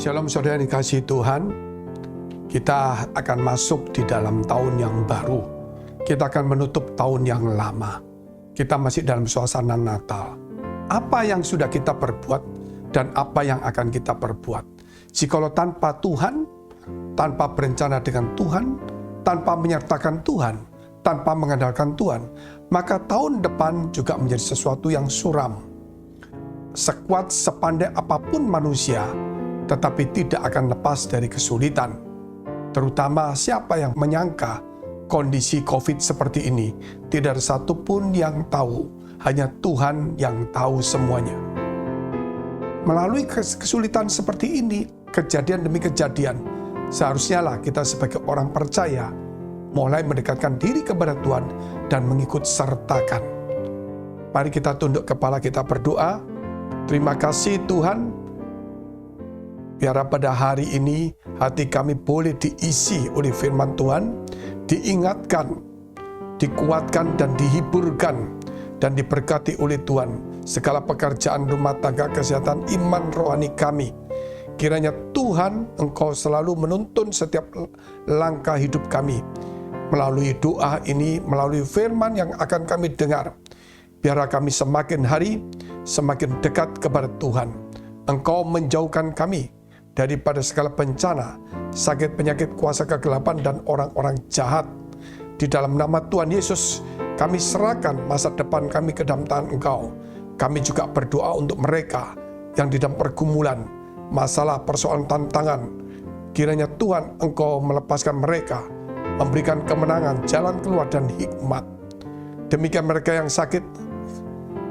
Shalom saudara yang dikasihi Tuhan, kita akan masuk di dalam tahun yang baru. Kita akan menutup tahun yang lama. Kita masih dalam suasana Natal. Apa yang sudah kita perbuat dan apa yang akan kita perbuat. Jikalau tanpa Tuhan, tanpa berencana dengan Tuhan, tanpa menyertakan Tuhan, tanpa mengandalkan Tuhan, maka tahun depan juga menjadi sesuatu yang suram. Sekuat sepandai apapun manusia, tetapi tidak akan lepas dari kesulitan. Terutama siapa yang menyangka kondisi COVID seperti ini, tidak ada satupun yang tahu, hanya Tuhan yang tahu semuanya. Melalui kesulitan seperti ini, kejadian demi kejadian, seharusnya lah kita sebagai orang percaya mulai mendekatkan diri kepada Tuhan dan mengikut sertakan. Mari kita tunduk kepala, kita berdoa. Terima kasih Tuhan, biar pada hari ini hati kami boleh diisi oleh firman Tuhan, diingatkan, dikuatkan dan dihiburkan, dan diberkati oleh Tuhan. Segala pekerjaan rumah tangga, kesehatan, iman rohani kami. Kiranya Tuhan Engkau selalu menuntun setiap langkah hidup kami. Melalui doa ini, melalui firman yang akan kami dengar. Biar kami semakin hari, semakin dekat kepada Tuhan. Engkau menjauhkan kami daripada segala bencana, sakit, penyakit, kuasa kegelapan, dan orang-orang jahat. Di dalam nama Tuhan Yesus, kami serahkan masa depan kami ke dalam tangan Engkau. Kami juga berdoa untuk mereka yang di dalam pergumulan, masalah, persoalan, tantangan. Kiranya Tuhan Engkau melepaskan mereka, memberikan kemenangan, jalan keluar, dan hikmat. Demikian mereka yang sakit,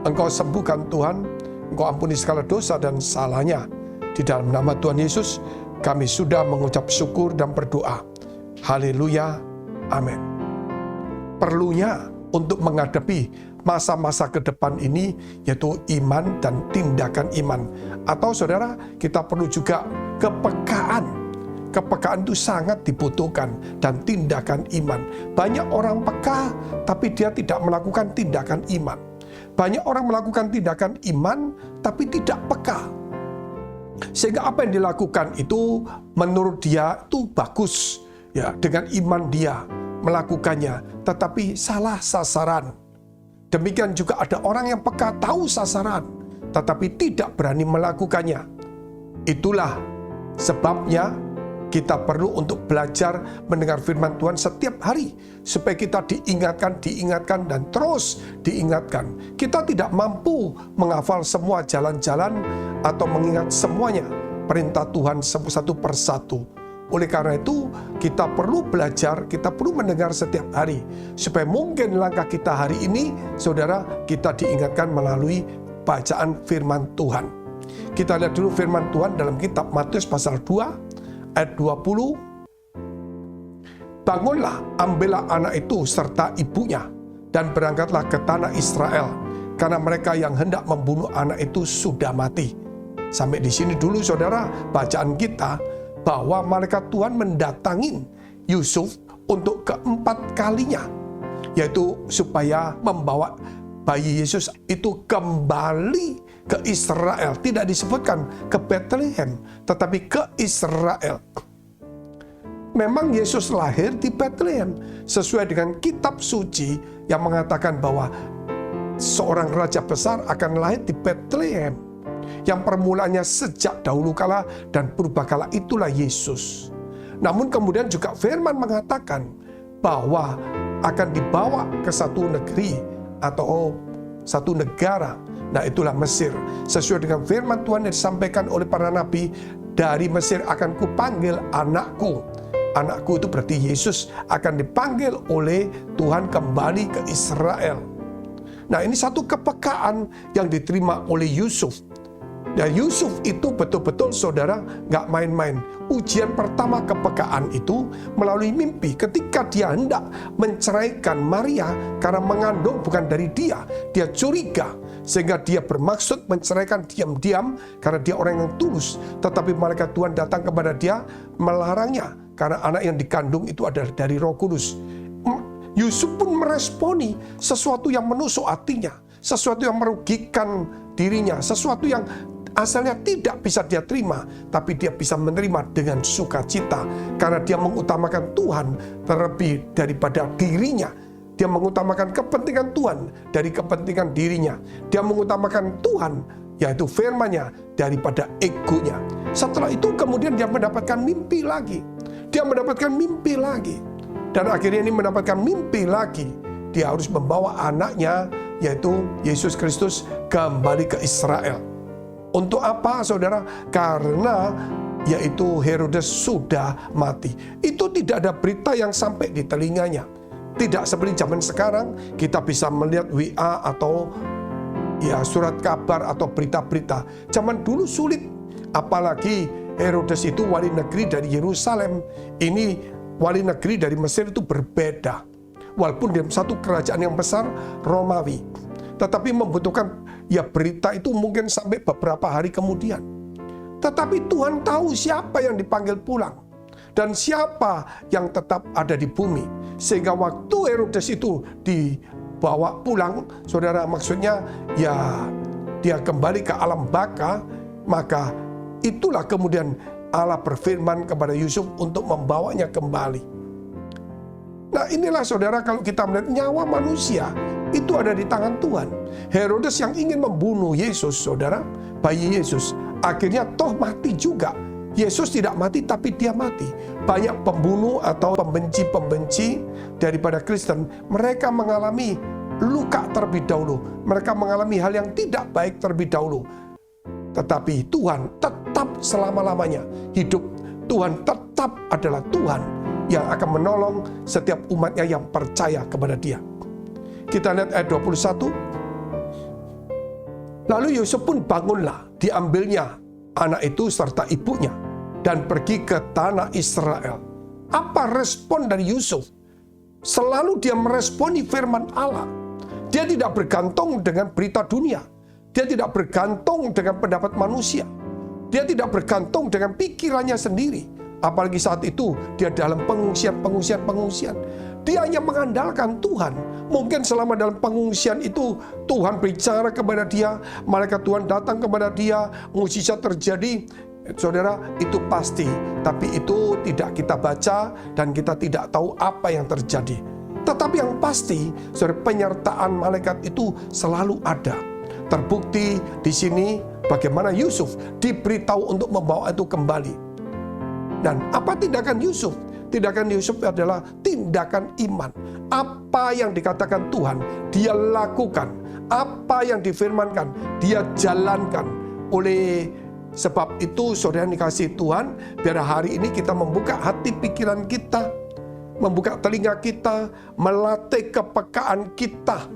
Engkau sembuhkan Tuhan, Engkau ampuni segala dosa dan salahnya. Di dalam nama Tuhan Yesus, kami sudah mengucap syukur dan berdoa. Haleluya, amin. Perlunya untuk menghadapi masa-masa ke depan ini, yaitu iman dan tindakan iman. Atau saudara, kita perlu juga kepekaan. Kepekaan itu sangat dibutuhkan, dan tindakan iman. Banyak orang peka, tapi dia tidak melakukan tindakan iman. Banyak orang melakukan tindakan iman, tapi tidak peka. Sehingga apa yang dilakukan itu menurut dia itu bagus, ya, dengan iman dia melakukannya, tetapi salah sasaran. Demikian juga ada orang yang peka tahu sasaran, tetapi tidak berani melakukannya. Itulah sebabnya kita perlu untuk belajar mendengar firman Tuhan setiap hari, supaya kita diingatkan, dan terus diingatkan. Kita tidak mampu menghafal semua jalan-jalan atau mengingat semuanya perintah Tuhan satu persatu. Oleh karena itu, kita perlu belajar, kita perlu mendengar setiap hari, supaya mungkin langkah kita hari ini, saudara, kita diingatkan melalui bacaan firman Tuhan. Kita lihat dulu firman Tuhan dalam kitab Matius pasal 2, ayat 20, bangunlah, ambillah anak itu serta ibunya, dan berangkatlah ke tanah Israel, karena mereka yang hendak membunuh anak itu sudah mati. Sampai di sini dulu saudara, bacaan kita, bahwa malaikat Tuhan mendatangin Yusuf untuk keempat kalinya, yaitu supaya membawa bayi Yesus itu kembali ke Israel. Tidak disebutkan ke Bethlehem, tetapi ke Israel. Memang Yesus lahir di Bethlehem, sesuai dengan kitab suci yang mengatakan bahwa seorang raja besar akan lahir di Bethlehem, yang permulaannya sejak dahulu kala dan purbakala, itulah Yesus. Namun kemudian juga firman mengatakan bahwa akan dibawa ke satu negeri atau satu negara. Nah, itulah Mesir. Sesuai dengan firman Tuhan yang disampaikan oleh para nabi, dari Mesir akan kupanggil anakku. Anakku itu berarti Yesus akan dipanggil oleh Tuhan kembali ke Israel. Nah, ini satu kepekaan yang diterima oleh Yusuf. Dan Yusuf itu betul-betul saudara nggak main-main. Ujian pertama kepekaan itu melalui mimpi ketika dia hendak menceraikan Maria karena mengandung bukan dari dia. Dia curiga sehingga dia bermaksud menceraikan diam-diam karena dia orang yang tulus. Tetapi malaikat Tuhan datang kepada dia melarangnya karena anak yang dikandung itu adalah dari Roh Kudus. Yusuf pun meresponi sesuatu yang menusuk hatinya, sesuatu yang merugikan dirinya, sesuatu yang asalnya tidak bisa dia terima, tapi dia bisa menerima dengan sukacita karena dia mengutamakan Tuhan terlebih daripada dirinya. Dia mengutamakan kepentingan Tuhan dari kepentingan dirinya. Dia mengutamakan Tuhan, yaitu firman-Nya, daripada egonya. Setelah itu kemudian dia mendapatkan mimpi lagi. Dia mendapatkan mimpi lagi. Dan akhirnya ini mendapatkan mimpi lagi. Dia harus membawa anaknya, yaitu Yesus Kristus, kembali ke Israel. Untuk apa, saudara? Karena yaitu Herodes sudah mati. Itu tidak ada berita yang sampai di telinganya. Tidak seperti zaman sekarang, kita bisa melihat WA atau surat kabar atau berita-berita. Zaman dulu sulit. Apalagi Herodes itu wali negeri dari Yerusalem. Ini wali negeri dari Mesir, itu berbeda. Walaupun dalam satu kerajaan yang besar, Romawi. Tetapi membutuhkan berita itu mungkin sampai beberapa hari kemudian. Tetapi Tuhan tahu siapa yang dipanggil pulang. Dan siapa yang tetap ada di bumi. Sehingga waktu Herodes itu dibawa pulang, saudara, maksudnya dia kembali ke alam baka, maka itulah kemudian Allah berfirman kepada Yusuf untuk membawanya kembali. Nah, inilah saudara, kalau kita melihat nyawa manusia itu ada di tangan Tuhan. Herodes yang ingin membunuh Yesus, saudara, bayi Yesus, akhirnya toh mati juga. Yesus tidak mati, tapi dia mati. Banyak pembunuh atau pembenci-pembenci daripada Kristen, mereka mengalami luka terlebih dahulu. Mereka mengalami hal yang tidak baik terlebih dahulu. Tetapi Tuhan tetap selama-lamanya hidup. Tuhan tetap adalah Tuhan yang akan menolong setiap umatnya yang percaya kepada Dia. Kita lihat ayat 21. Lalu Yusuf pun bangunlah, diambilnya anak itu serta ibunya, dan pergi ke tanah Israel. Apa respon dari Yusuf? Selalu dia meresponi firman Allah. Dia tidak bergantung dengan berita dunia. Dia tidak bergantung dengan pendapat manusia. Dia tidak bergantung dengan pikirannya sendiri. Apalagi saat itu dia dalam pengungsian. Dia hanya mengandalkan Tuhan. Mungkin selama dalam pengungsian itu Tuhan bicara kepada dia, malaikat Tuhan datang kepada dia, mukjizat terjadi. Saudara, itu pasti. Tapi itu tidak kita baca dan kita tidak tahu apa yang terjadi. Tetapi yang pasti, saudara, penyertaan malaikat itu selalu ada. Terbukti di sini bagaimana Yusuf diberitahu untuk membawa itu kembali. Dan apa tindakan Yusuf? Tindakan Yusuf adalah tindakan iman. Apa yang dikatakan Tuhan, dia lakukan. Apa yang difirmankan, dia jalankan. Oleh sebab itu, saudara dikasih Tuhan, biar hari ini kita membuka hati pikiran kita, membuka telinga kita, melatih kepekaan kita.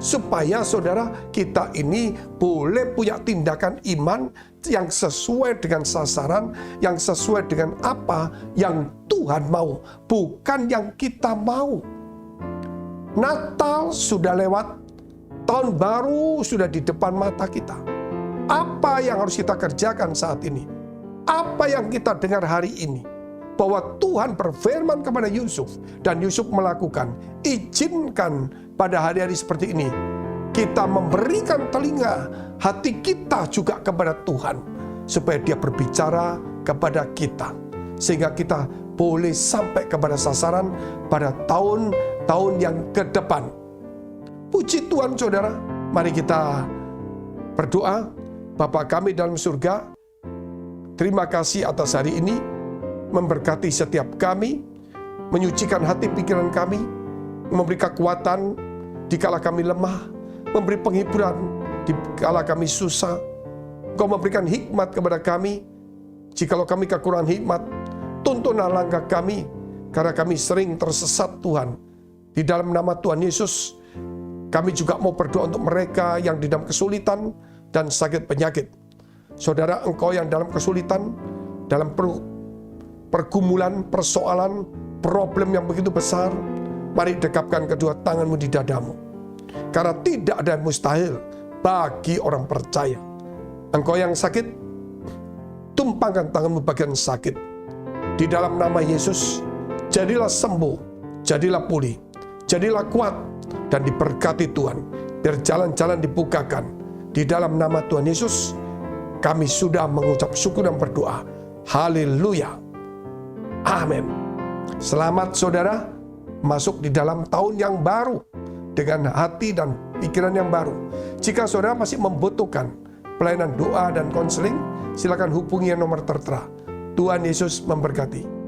Supaya saudara, kita ini boleh punya tindakan iman yang sesuai dengan sasaran, yang sesuai dengan apa yang Tuhan mau, bukan yang kita mau. Natal sudah lewat, tahun baru sudah di depan mata kita. Apa yang harus kita kerjakan saat ini? Apa yang kita dengar hari ini? Bahwa Tuhan berfirman kepada Yusuf, dan Yusuf melakukan. Izinkan pada hari-hari seperti ini kita memberikan telinga hati kita juga kepada Tuhan, supaya Dia berbicara kepada kita, sehingga kita boleh sampai kepada sasaran pada tahun-tahun yang ke depan. Puji Tuhan, saudara. Mari kita berdoa. Bapa kami dalam surga, terima kasih atas hari ini, memberkati setiap kami, menyucikan hati pikiran kami, memberi kekuatan dikala kami lemah, memberi penghiburan dikala kami susah. Engkau memberikan hikmat kepada kami. Jikalau kami kekurangan hikmat, tuntunlah langkah kami, karena kami sering tersesat, Tuhan. Di dalam nama Tuhan Yesus, kami juga mau berdoa untuk mereka yang di dalam kesulitan dan sakit penyakit. Saudara, engkau yang dalam kesulitan, dalam pergumulan, persoalan, problem yang begitu besar, mari dekapkan kedua tanganmu di dadamu. Karena tidak ada yang mustahil bagi orang percaya. Engkau yang sakit, tumpangkan tanganmu bagian sakit. Di dalam nama Yesus, jadilah sembuh, jadilah pulih, jadilah kuat, dan diberkati Tuhan. Biar jalan-jalan dibukakan. Di dalam nama Tuhan Yesus, kami sudah mengucap syukur dan berdoa. Haleluya. Amin. Selamat saudara masuk di dalam tahun yang baru dengan hati dan pikiran yang baru. Jika saudara masih membutuhkan pelayanan doa dan konseling, silakan hubungi nomor tertera. Tuhan Yesus memberkati.